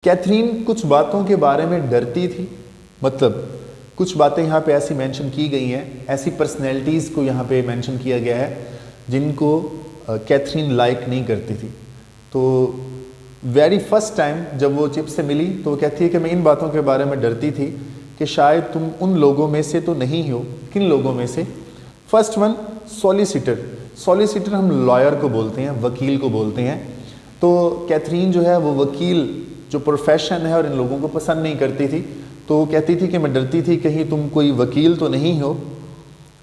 Catherine कुछ बातों के बारे में डरती थी, मतलब कुछ बातें यहाँ पे ऐसी मेंशन की गई हैं, ऐसी पर्सनैलिटीज़ को यहाँ पे मेंशन किया गया है जिनको कैथरीन लाइक नहीं करती थी। तो वेरी फर्स्ट टाइम जब वो चिप्स से मिली तो वो कहती है कि मैं इन बातों के बारे में डरती थी कि शायद तुम उन लोगों में से तो नहीं हो। किन लोगों में से? First one, solicitor. सॉलिसिटर हम लॉयर को बोलते हैं, वकील को बोलते हैं। तो कैथरीन जो है वो वकील जो प्रोफेशन है और इन लोगों को पसंद नहीं करती थी, तो कहती थी कि मैं डरती थी कहीं तुम कोई वकील तो नहीं हो।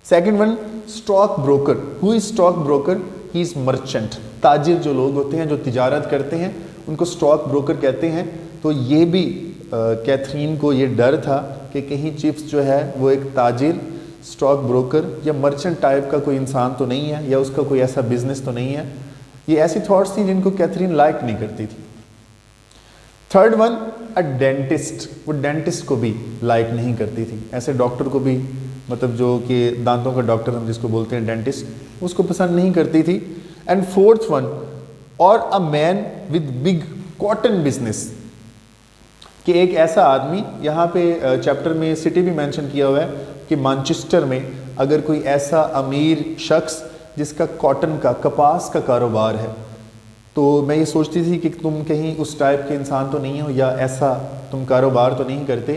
Second one, stock broker. Who is stock broker? He is merchant. ताजिर जो लोग होते हैं जो तिजारत करते हैं उनको स्टॉक ब्रोकर कहते हैं। तो ये भी कैथरीन को ये डर था कि कहीं चिप्स जो है वो एक ताजिर, स्टॉक ब्रोकर या मर्चेंट टाइप का कोई इंसान तो नहीं है, या उसका कोई ऐसा बिजनेस तो नहीं है। ये ऐसी थॉट्स थी जिनको कैथरीन लाइक नहीं करती थी। Third one, a dentist. वो डेंटिस्ट को भी लाइक नहीं करती थी, ऐसे डॉक्टर को भी, मतलब जो कि दांतों का डॉक्टर हम जिसको बोलते हैं डेंटिस्ट, उसको पसंद नहीं करती थी। एंड फोर्थ वन, और a man with big cotton business, कि एक ऐसा आदमी, यहाँ पे चैप्टर में सिटी भी मेंशन किया हुआ है कि मैनचेस्टर में अगर कोई ऐसा अमीर शख्स जिसका कॉटन का, कपास का कारोबार है, तो मैं ये सोचती थी कि तुम कहीं उस टाइप के इंसान तो नहीं हो या ऐसा तुम कारोबार तो नहीं करते।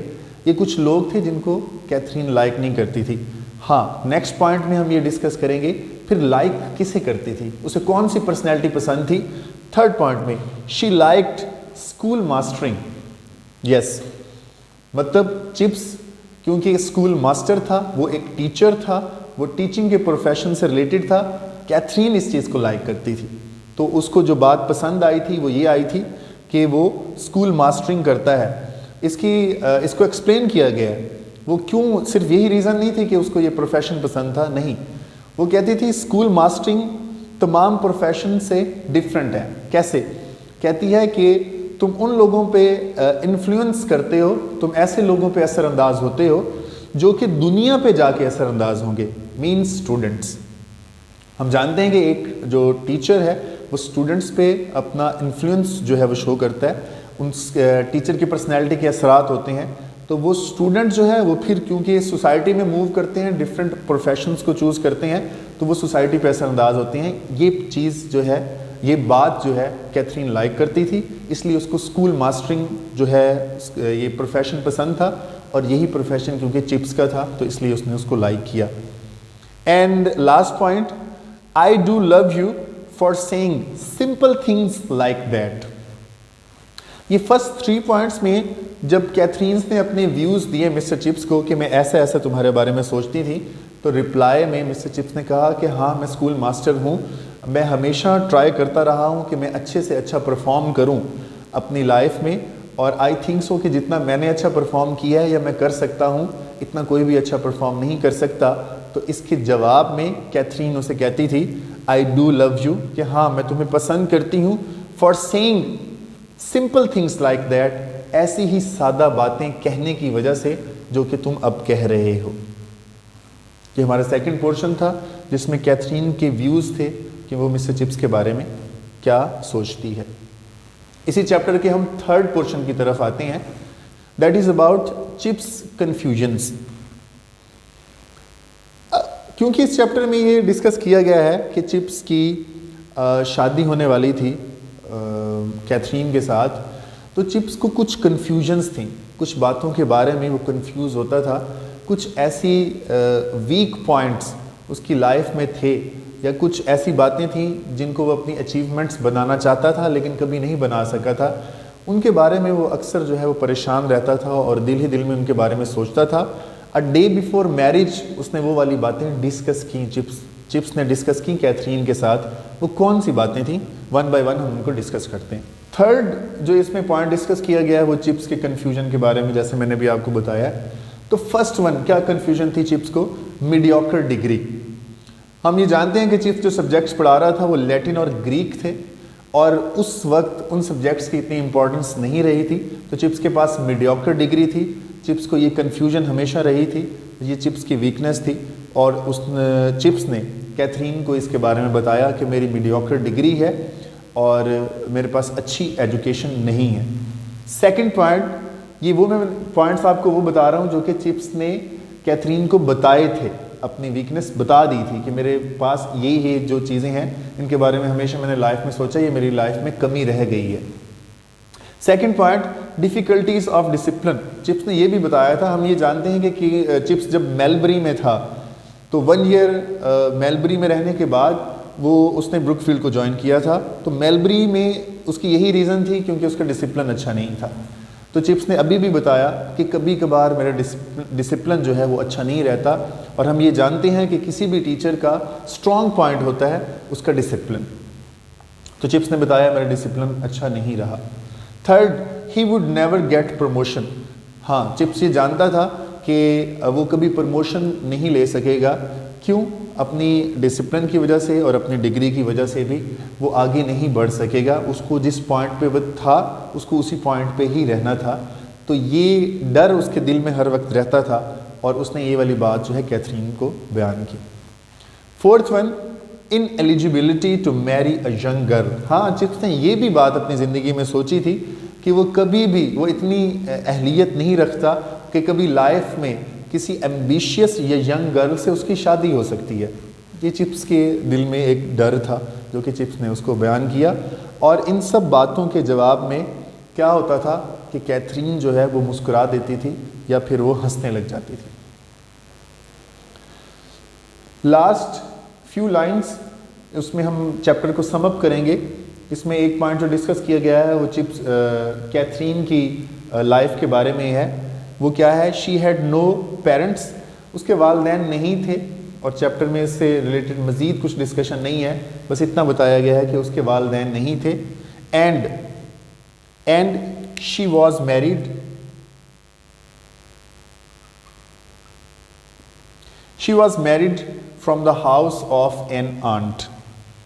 ये कुछ लोग थे जिनको कैथरीन लाइक नहीं करती थी। हाँ, नेक्स्ट पॉइंट में हम ये डिस्कस करेंगे फिर लाइक किसे करती थी, उसे कौन सी पर्सनैलिटी पसंद थी। थर्ड पॉइंट में, she liked school mastering. Yes, मतलब चिप्स क्योंकि स्कूल मास्टर था, वो एक टीचर था, वो टीचिंग के प्रोफेशन से रिलेटेड था। कैथरीन इस चीज़ को लाइक करती थी, तो उसको जो बात पसंद आई थी वो ये आई थी कि वो स्कूल मास्टरिंग करता है। इसको एक्सप्लेन किया गया है, वो क्यों, सिर्फ यही रीज़न नहीं थी कि उसको ये प्रोफेशन पसंद था, नहीं, वो कहती थी स्कूल मास्टरिंग तमाम प्रोफेशन से डिफरेंट है। कैसे? कहती है कि तुम उन लोगों पे इन्फ्लुएंस करते हो, तुम ऐसे लोगों पे असरअंदाज होते हो जो कि दुनिया पे जाके असरअंदाज होंगे, मीन्स स्टूडेंट्स। हम जानते हैं कि एक जो टीचर है वो स्टूडेंट्स पे अपना इन्फ्लुएंस जो है वो शो करता है, उन टीचर की पर्सनैलिटी के असरात होते हैं। तो वो स्टूडेंट जो है वो फिर क्योंकि सोसाइटी में मूव करते हैं, डिफरेंट प्रोफेशंस को चूज़ करते हैं, तो वो सोसाइटी पे असरअंदाज होते हैं। ये चीज़ जो है, ये बात जो है कैथरीन लाइक करती थी, इसलिए उसको स्कूल मास्टरिंग जो है ये प्रोफेशन पसंद था, और यही प्रोफेशन क्योंकि चिप्स का था तो इसलिए उसने उसको लाइक किया। And last point, I do love you for saying simple things like that. ये फर्स्ट 3 पॉइंट्स में जब कैथरीन ने अपने व्यूज़ दिए मिस्टर चिप्स को कि मैं ऐसा ऐसा तुम्हारे बारे में सोचती थी, तो रिप्लाई में मिस्टर चिप्स ने कहा कि हाँ, मैं स्कूल मास्टर हूँ, मैं हमेशा ट्राई करता रहा हूँ कि मैं अच्छे से अच्छा परफॉर्म करूँ अपनी लाइफ में, और आई थिंक सो कि जितना मैंने अच्छा परफॉर्म किया है या मैं कर सकता हूँ, इतना कोई भी अच्छा परफॉर्म नहीं कर सकता। तो इसके जवाब में कैथरीन उसे कहती थी आई डू लव यू, कि हाँ मैं तुम्हें पसंद करती हूँ, for saying simple things like that, ऐसी ही सादा बातें कहने की वजह से जो कि तुम अब कह रहे हो। ये हमारा सेकंड पोर्शन था जिसमें कैथरीन के व्यूज़ थे कि वो मिस्टर चिप्स के बारे में क्या सोचती है। इसी चैप्टर के हम थर्ड पोर्शन की तरफ आते हैं, that is about chips confusions. क्योंकि इस चैप्टर में ये डिस्कस किया गया है कि चिप्स की शादी होने वाली थी कैथरीन के साथ, तो चिप्स को कुछ कन्फ्यूजन्स थी, कुछ बातों के बारे में वो कंफ्यूज होता था, कुछ ऐसी वीक पॉइंट्स उसकी लाइफ में थे, या कुछ ऐसी बातें थी जिनको वो अपनी अचीवमेंट्स बनाना चाहता था लेकिन कभी नहीं बना सका था, उनके बारे में वो अक्सर जो है वो परेशान रहता था और दिल ही दिल में उनके बारे में सोचता था। अ डे बिफोर मैरिज उसने वो वाली बातें डिस्कस की, चिप्स ने डिस्कस की कैथरीन के साथ। वो कौन सी बातें थी, वन बाय वन हम उनको डिस्कस करते हैं। थर्ड जो इसमें पॉइंट डिस्कस किया गया है वो चिप्स के कन्फ्यूजन के बारे में, जैसे मैंने भी आपको बताया। तो फर्स्ट वन, क्या कन्फ्यूजन थी चिप्स को? Mediocre degree. हम ये जानते हैं कि चिप्स जो सब्जेक्ट्स पढ़ा रहा था वो लैटिन और ग्रीक थे, और उस वक्त उन सब्जेक्ट्स की इतनी इंपॉर्टेंस नहीं रही थी, तो चिप्स के पास मीडियोकर डिग्री थी। चिप्स को ये कन्फ्यूजन हमेशा रही थी, ये चिप्स की वीकनेस थी, और उस चिप्स ने कैथरीन को इसके बारे में बताया कि मेरी मीडियोकर डिग्री है और मेरे पास अच्छी एजुकेशन नहीं है। सेकंड पॉइंट, ये वो मैं पॉइंट्स आपको वो बता रहा हूँ जो कि चिप्स ने कैथरीन को बताए थे, अपनी वीकनेस बता दी थी कि मेरे पास ये जो चीज़ें हैं इनके बारे में हमेशा मैंने लाइफ में सोचा, ये मेरी लाइफ में कमी रह गई है। Second point, difficulties of discipline. Chips ने ये भी बताया था, हम ये जानते हैं कि चिप्स जब मेलबरी में था तो 1 ईयर मेलबरी में रहने के बाद वो उसने ब्रुकफील्ड को ज्वाइन किया था। तो मेलबरी में उसकी यही रीज़न थी क्योंकि उसका डिसिप्लिन अच्छा नहीं था। तो चिप्स ने अभी भी बताया कि कभी कभार मेरा डिसिप्लिन जो है वो अच्छा नहीं रहता, और हम ये जानते हैं कि किसी भी टीचर का स्ट्रॉन्ग पॉइंट होता है उसका डिसिप्लिन। तो चिप्स ने बताया मेरा डिसिप्लिन अच्छा नहीं रहा। Third, he would never get promotion. हाँ, चिप्स ये जानता था कि वो कभी प्रमोशन नहीं ले सकेगा। क्यों? अपनी डिसिप्लिन की वजह से और अपनी डिग्री की वजह से भी वो आगे नहीं बढ़ सकेगा। उसको जिस पॉइंट पे वो था उसको उसी पॉइंट पे ही रहना था। तो ये डर उसके दिल में हर वक्त रहता था और उसने ये वाली बात जो है कैथरीन को बयान की। Fourth one, in eligibility to marry a young girl. हाँ, चिप्स ने ये भी बात अपनी ज़िंदगी में सोची थी कि वो कभी भी वो इतनी अहलियत नहीं रखता कि कभी लाइफ में किसी एम्बिशियस या यंग गर्ल से उसकी शादी हो सकती है। ये चिप्स के दिल में एक डर था जो कि चिप्स ने उसको बयान किया। और इन सब बातों के जवाब में क्या होता था कि कैथरीन जो है वो मुस्कुरा देती थी या फिर वो हंसने लग जाती थी। लास्ट फ्यू लाइंस, उसमें हम चैप्टर को सम अप करेंगे। इसमें एक पॉइंट जो डिस्कस किया गया है वो चिप्स कैथरीन की लाइफ के बारे में है। वो क्या है? She had no parents. उसके वालिदैन नहीं थे, और चैप्टर में इससे रिलेटेड मज़ीद कुछ डिस्कशन नहीं है, बस इतना बताया गया है कि उसके वालिदैन नहीं थे। And she was married. She was married from the house of an aunt.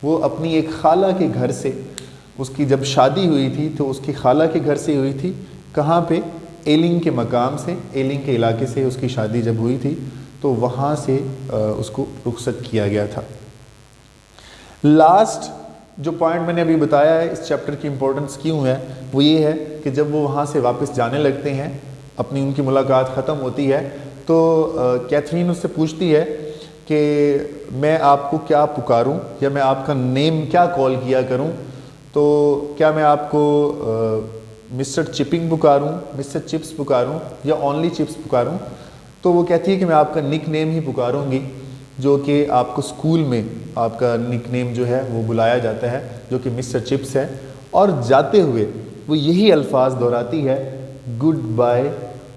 वो अपनी एक खाला के घर से, उसकी जब शादी हुई थी तो उसकी खाला के घर से हुई थी। कहाँ पे? एलिंग के मकाम से, एलिंग के इलाके से उसकी शादी जब हुई थी तो वहाँ से उसको रुखसत किया गया था। लास्ट जो पॉइंट मैंने अभी बताया है, इस चैप्टर की इम्पोर्टेंस क्यों है, वो ये है कि जब वो वहाँ से वापस जाने लगते हैं, अपनी उनकी मुलाकात ख़त्म होती है, तो कैथरीन उससे पूछती है कि मैं आपको क्या पुकारूं, या मैं आपका नेम क्या कॉल किया करूं। तो क्या मैं आपको मिस्टर चिपिंग पुकारूं, मिस्टर चिप्स पुकारूं, या ओनली चिप्स पुकारूं? तो वो कहती है कि मैं आपका निक नेम ही पुकारूंगी, जो कि आपको स्कूल में आपका निक नेम जो है वो बुलाया जाता है, जो कि मिस्टर चिप्स है। और जाते हुए वो यही अल्फाज दोहराती है, goodbye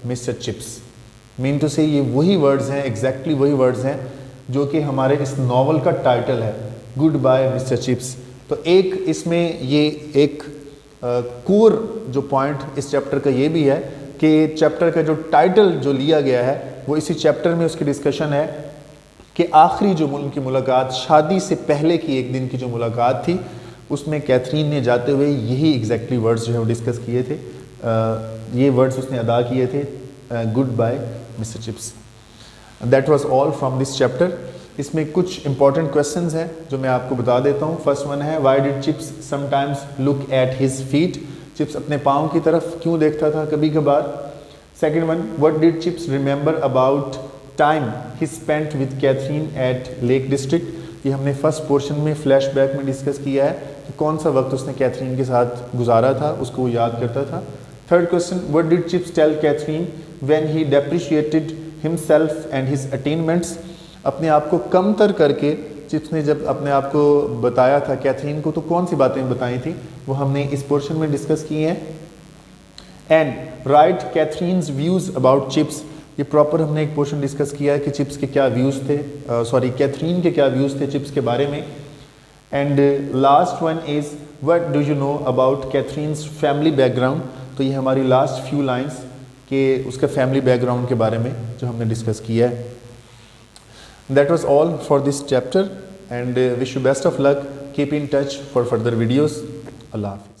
Mister Chips. Mean to say ये वही वर्ड्स हैं, एग्जैक्टली वही वर्ड्स हैं जो कि हमारे इस नावल का टाइटल है, गुड बाय मिस्टर चिप्स। तो एक इसमें ये एक कोर जो पॉइंट इस चैप्टर का ये भी है कि चैप्टर का जो टाइटल जो लिया गया है वो इसी चैप्टर में उसकी डिस्कशन है कि आखिरी जो उनकी मुलाकात, शादी से पहले की एक दिन की जो मुलाकात थी, उसमें कैथरीन ने जाते हुए यही एग्जैक्टली वर्ड्स जो है वो डिस्कस किए थे। ये वर्ड्स उसने अदा किए थे, goodbye Mister Chips. That was all from this chapter. इसमें कुछ इंपॉर्टेंट क्वेश्चंस हैं जो मैं आपको बता देता हूँ। फर्स्ट वन है, why did Chips sometimes look at his feet. Chips अपने पाँव की तरफ क्यों देखता था कभी कभार। Second one, what did Chips remember about time he spent with Catherine at Lake District. ये हमने फर्स्ट पोर्शन में फ्लैशबैक में डिस्कस किया है कि कौन सा वक्त उसने कैथरीन के साथ गुजारा था, उसको वो याद करता था। Third question, what did Chips tell Catherine when he depreciated himself and his attainments. अपने आप को कमतर करके चिप्स ने जब अपने आप को बताया था कैथरीन को, तो कौन सी बातें बताई थी वो हमने इस पोर्शन में डिस्कस की हैं। And right Catherine's views about chips. ये प्रॉपर हमने एक पोर्शन डिस्कस किया है कि चिप्स के क्या व्यूज़ थे, कैथरीन के क्या व्यूज़ थे चिप्स के बारे में। And last one is, what do you know about Catherine's family background. तो ये हमारी लास्ट फ्यू लाइंस के उसका फैमिली बैकग्राउंड के बारे में जो हमने डिस्कस किया है। That was all for this chapter, and wish you best of luck. Keep in touch for further videos. Allah Hafiz.